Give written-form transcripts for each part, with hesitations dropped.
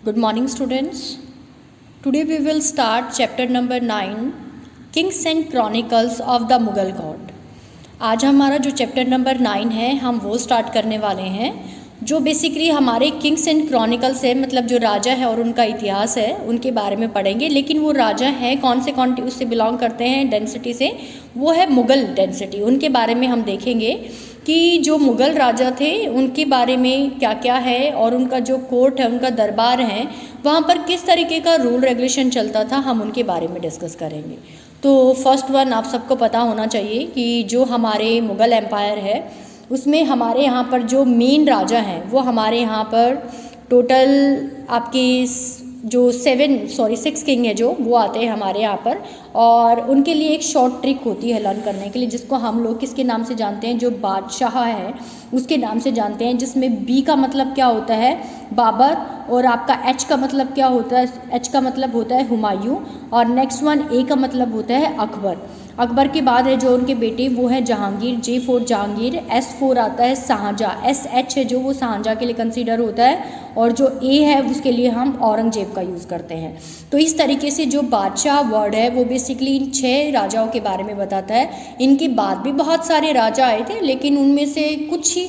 Good morning, students. Today we will start chapter number 9, Kings and Chronicles of the Mughal Court. आज हमारा जो chapter number 9 है हम वो स्टार्ट करने वाले हैं, जो बेसिकली हमारे किंग्स एंड क्रॉनिकल्स है, मतलब जो राजा है और उनका इतिहास है उनके बारे में पढ़ेंगे। लेकिन वो राजा हैं कौन से उससे बिलोंग करते हैं डेंसिटी से, वो है मुग़ल डेंसिटी। उनके बारे में हम देखेंगे कि जो मुग़ल राजा थे उनके बारे में क्या क्या है और उनका जो कोर्ट है, उनका दरबार है, वहाँ पर किस तरीके का रूल रेगुलेशन चलता था, हम उनके बारे में डिस्कस करेंगे। तो फर्स्ट वन आप सबको पता होना चाहिए कि जो हमारे मुग़ल एम्पायर है उसमें हमारे यहाँ पर जो मेन राजा हैं वो हमारे यहाँ पर टोटल आपके जो 6 किंग है जो वो आते हैं हमारे यहाँ पर। और उनके लिए एक शॉर्ट ट्रिक होती है लर्न करने के लिए, जिसको हम लोग किसके नाम से जानते हैं, जो बादशाह है उसके नाम से जानते हैं, जिसमें बी का मतलब क्या होता है बाबर, और आपका एच का मतलब क्या होता है, एच का मतलब होता है हुमायूं, और नेक्स्ट वन ए का मतलब होता है अकबर। अकबर के बाद है जो उनके बेटे वो है जहांगीर, J4 जहांगीर, S4 आता है शाहजहाँ, SH है जो वो शाहजहाँ के लिए कंसीडर होता है, और जो A है उसके लिए हम औरंगजेब का यूज़ करते हैं। तो इस तरीके से जो बादशाह वर्ड है वो बेसिकली इन 6 राजाओं के बारे में बताता है। इनके बाद भी बहुत सारे राजा आए थे, लेकिन उनमें से कुछ ही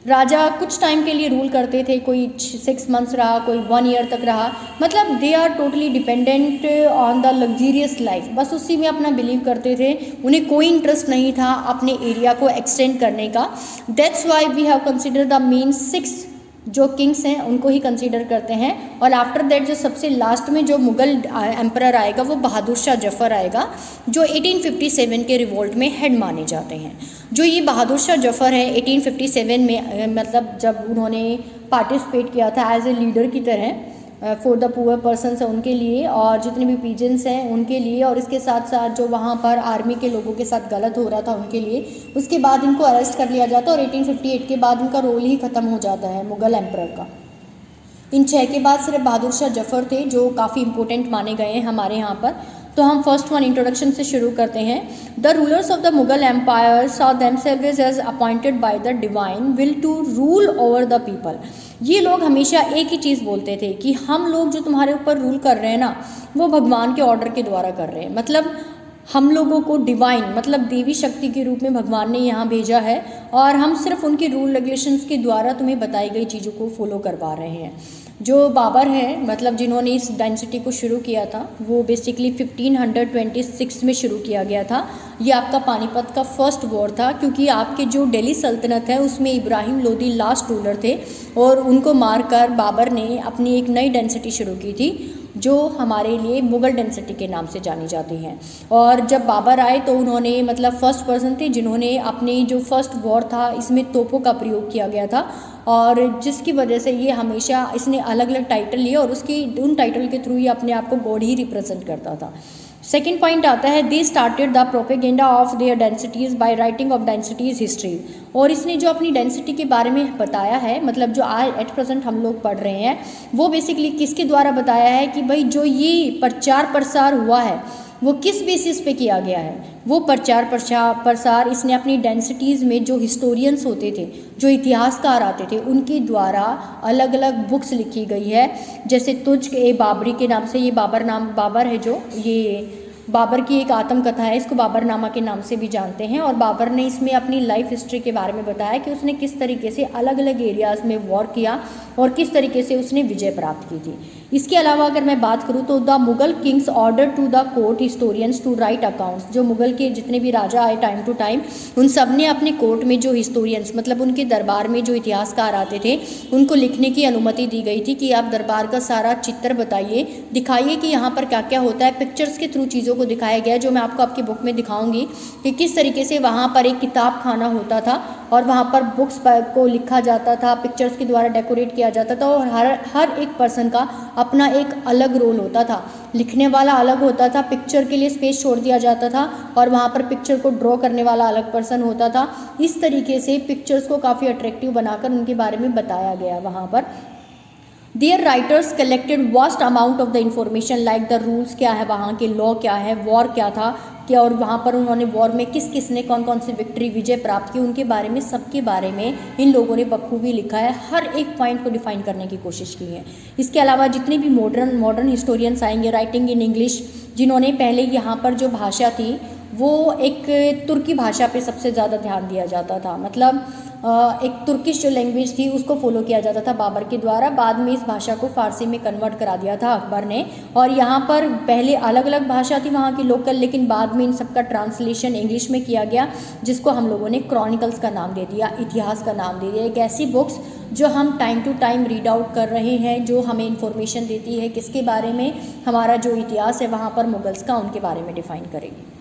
राजा कुछ टाइम के लिए रूल करते थे, कोई 6 मंथ्स रहा, कोई 1 ईयर तक रहा, मतलब they are totally dependent on the luxurious life, बस उसी में अपना बिलीव करते थे, उन्हें कोई इंटरेस्ट नहीं था अपने एरिया को एक्सटेंड करने का। That's why we have consider the main 6 जो किंग्स हैं उनको ही कंसीडर करते हैं। और आफ्टर दैट जो सबसे लास्ट में जो मुग़ल एम्परर आएगा वो बहादुर शाह जफ़र आएगा, जो 1857 के रिवोल्ट में हेड माने जाते हैं। जो ये बहादुर शाह जफ़र है 1857 में मतलब जब उन्होंने पार्टिसिपेट किया था एज ए लीडर की तरह फॉर द पुअर पर्सनस है उनके लिए, और जितने भी पीजेंट्स हैं उनके लिए, और इसके साथ साथ जो वहाँ पर आर्मी के लोगों के साथ गलत हो रहा था उनके लिए। उसके बाद इनको अरेस्ट कर लिया जाता है और 1858 के बाद इनका रोल ही ख़त्म हो जाता है मुग़ल एम्परर का। इन 6 के बाद सिर्फ बहादुर शाह जफ़र थे जो काफ़ी इंपॉर्टेंट माने गए हैं हमारे यहाँ पर। तो हम फर्स्ट वन इंट्रोडक्शन से शुरू करते हैं। The rulers of the Mughal empire saw themselves as appointed by the divine will to rule over the people. ये लोग हमेशा एक ही चीज़ बोलते थे कि हम लोग जो तुम्हारे ऊपर रूल कर रहे हैं ना, वो भगवान के ऑर्डर के द्वारा कर रहे हैं, मतलब हम लोगों को डिवाइन मतलब देवी शक्ति के रूप में भगवान ने यहाँ भेजा है, और हम सिर्फ उनके रूल रेगुलेशंस के द्वारा तुम्हें बताई गई चीज़ों को फॉलो करवा रहे हैं। जो बाबर है मतलब जिन्होंने इस डायनेस्टी को शुरू किया था वो बेसिकली 1526 में शुरू किया गया था। ये आपका पानीपत का फर्स्ट वॉर था, क्योंकि आपके जो दिल्ली सल्तनत है उसमें इब्राहिम लोदी लास्ट रूलर थे, और उनको मारकर बाबर ने अपनी एक नई डेंसिटी शुरू की थी जो हमारे लिए मुग़ल डेंसिटी के नाम से जानी जाती हैं। और जब बाबर आए तो उन्होंने मतलब फर्स्ट पर्सन थे जिन्होंने अपने जो फर्स्ट वॉर था इसमें तोपों का प्रयोग किया गया था, और जिसकी वजह से ये हमेशा इसने अलग अलग टाइटल लिए और उसकी उन टाइटल के थ्रू ये अपने आप को गॉड ही रिप्रेजेंट करता था। सेकेंड पॉइंट आता है they started the propaganda of their densities by writing of densities history. और इसने जो अपनी डेंसिटी के बारे में बताया है, मतलब जो आज एट प्रेजेंट हम लोग पढ़ रहे हैं, वो बेसिकली किसके द्वारा बताया है कि भाई जो ये प्रचार प्रसार हुआ है वो किस बेसिस पे किया गया है। वो प्रचार प्रसार इसने अपनी डेंसिटीज़ में जो हिस्टोरियंस होते थे, जो इतिहासकार आते थे, उनके द्वारा अलग अलग बुक्स लिखी गई है, जैसे तुझ ए बाबरी के नाम से, ये बाबर है जो ये बाबर की एक आत्मकथा है, इसको बाबरनामा के नाम से भी जानते हैं। और बाबर ने इसमें अपनी लाइफ हिस्ट्री के बारे में बताया कि उसने किस तरीके से अलग अलग एरियाज़ में वॉर किया और किस तरीके से उसने विजय प्राप्त की थी। इसके अलावा अगर मैं बात करूँ तो the Mughal kings order to the court historians to write accounts. जो मुग़ल के जितने भी राजा आए टाइम टू टाइम, उन सब ने अपने कोर्ट में जो हिस्टोरियंस मतलब उनके दरबार में जो इतिहासकार आते थे उनको लिखने की अनुमति दी गई थी कि आप दरबार का सारा चित्र बताइए, दिखाइए कि यहाँ पर क्या क्या होता है। पिक्चर्स के थ्रू चीज़ों को दिखाया गया, जो मैं आपको आपकी बुक में दिखाऊंगी कि किस तरीके से वहाँ पर एक किताब खाना होता था और वहाँ पर बुक्स को लिखा जाता था, पिक्चर्स के द्वारा डेकोरेट किया जाता था, और हर एक पर्सन का अपना एक अलग रोल होता था। लिखने वाला अलग होता था, पिक्चर के लिए स्पेस छोड़ दिया जाता था, और वहाँ पर पिक्चर को ड्रॉ करने वाला अलग पर्सन होता था। इस तरीके से पिक्चर्स को काफ़ी अट्रैक्टिव बनाकर उनके बारे में बताया गया वहाँ पर। Their writers collected vast amount of the information like the rules क्या है वहाँ के, लॉ क्या है, वॉर क्या था क्या, और वहाँ पर उन्होंने वॉर में किस किस ने कौन कौन सी विक्ट्री विजय प्राप्त की, उनके बारे में, सबके बारे में इन लोगों ने बखूबी लिखा है। हर एक पॉइंट को डिफाइन करने की कोशिश की है। इसके अलावा जितने भी मॉडर्न हिस्टोरियंस आएंगे राइटिंग इन इंग्लिश, जिन्होंने पहले यहाँ पर जो भाषा थी वो एक तुर्की भाषा पे सबसे ज़्यादा ध्यान दिया जाता था, मतलब एक तुर्किश जो लैंग्वेज थी उसको फॉलो किया जाता था बाबर के द्वारा। बाद में इस भाषा को फ़ारसी में कन्वर्ट करा दिया था अकबर ने, और यहाँ पर पहले अलग अलग भाषा थी वहाँ की लोकल, लेकिन बाद में इन सबका ट्रांसलेशन इंग्लिश में किया गया, जिसको हम लोगों ने क्रॉनिकल्स का नाम दे दिया, इतिहास का नाम दे दिया। एक ऐसी बुक्स जो हम time to time read out कर रहे हैं, जो हमें इन्फॉर्मेशन देती है किसके बारे में, हमारा जो इतिहास है वहाँ पर मुगल्स का, उनके बारे में डिफ़ाइन करेगी।